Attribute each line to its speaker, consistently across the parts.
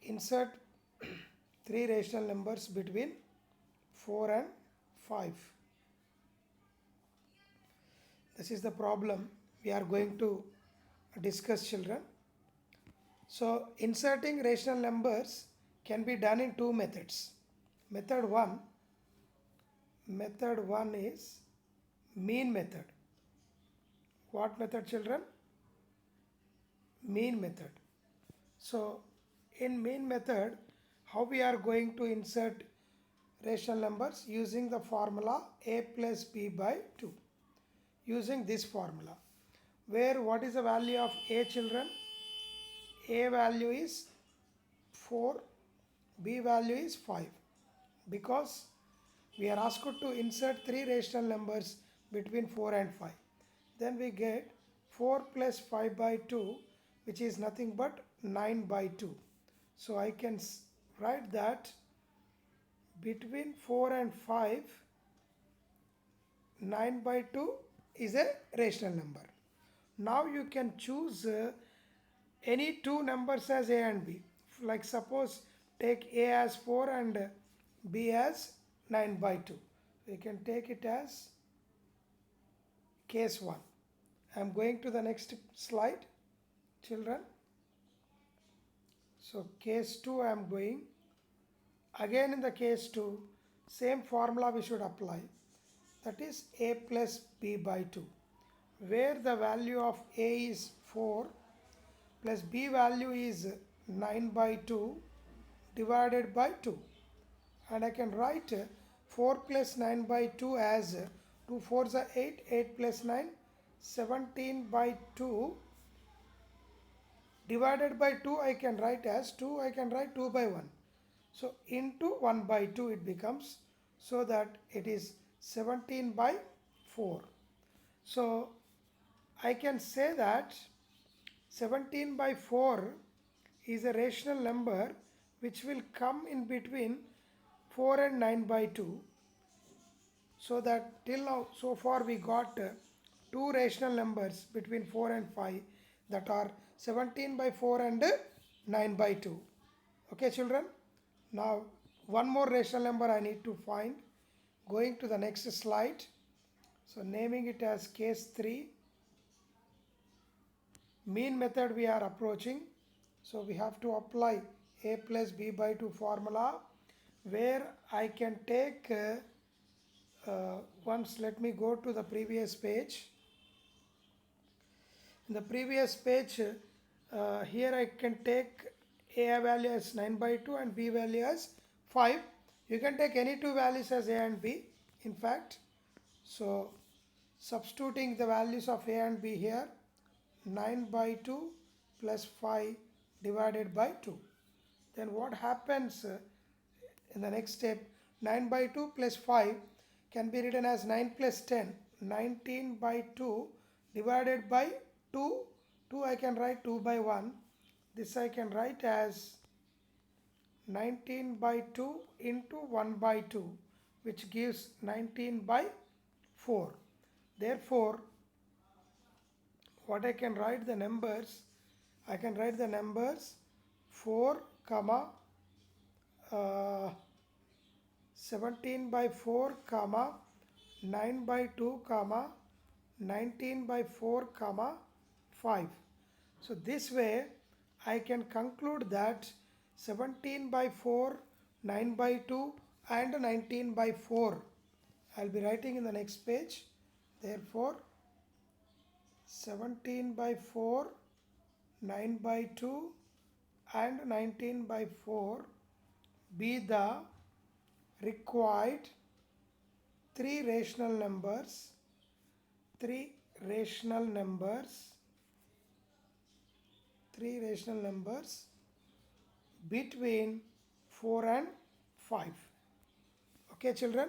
Speaker 1: insert three rational numbers between 4 and 5. This is the problem we are going to discuss, children. So inserting rational numbers can be done in two methods. Method 1 is mean method. What method, children? Mean method. So in mean method, how we are going to insert rational numbers? Using the formula a plus b by 2. Using this formula, where what is the value of a, children? A value is 4, b value is 5. Because we are asked to insert three rational numbers between 4 and 5. Then we get 4 plus 5 by 2, which is nothing but 9 by 2. So I can write that between 4 and 5, 9 by 2 is a rational number. Now you can choose any two numbers as a and b. Like suppose take a as 4 and b as 9 by 2. We can take it as case 1. I am going to the next slide, children. So case 2 I am going. Again in the case 2, same formula we should apply. That is a plus b by 2. Where the value of a is 4 plus b value is 9 by 2 divided by 2. And I can write 4 plus 9 by 2 as 2 4s are 8, 8 plus 9, 17 by 2 divided by 2 I can write as 2, I can write 2 by 1. So into 1 by 2 it becomes, so that it is 17 by 4. So I can say that 17 by 4 is a rational number which will come in between 4 and 9 by 2. So that till now, so far we got two rational numbers between 4 and 5, that are 17 by 4 and 9 by 2. Okay, children? Now one more rational number I need to find. Going to the next slide. So naming it as case 3. Mean method we are approaching. So we have to apply a plus b by 2 formula, where I can take once let me go to the previous page. In the previous page, here I can take a value as 9 by 2 and b value as 5. You can take any two values as a and b, in fact. So substituting the values of a and b here, 9 by 2 plus 5 divided by 2. Then what happens in the next step? 9 by 2 plus 5 can be written as 9 plus 10, 19 by 2 divided by 2. 2 I can write 2 by 1. This I can write as 19 by 2 into 1 by 2, which gives 19 by 4. Therefore, what I can write the numbers? I can write the numbers 4, 17 by 4, 9 by 2, 19 by 4, 5. So this way I can conclude that 17 by 4, 9 by 2 and 19 by 4. I will be writing in the next page. Therefore 17 by 4, 9 by 2 and 19 by 4 be the required three rational numbers between 4 and 5. Okay, children?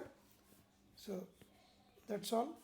Speaker 1: So that's all.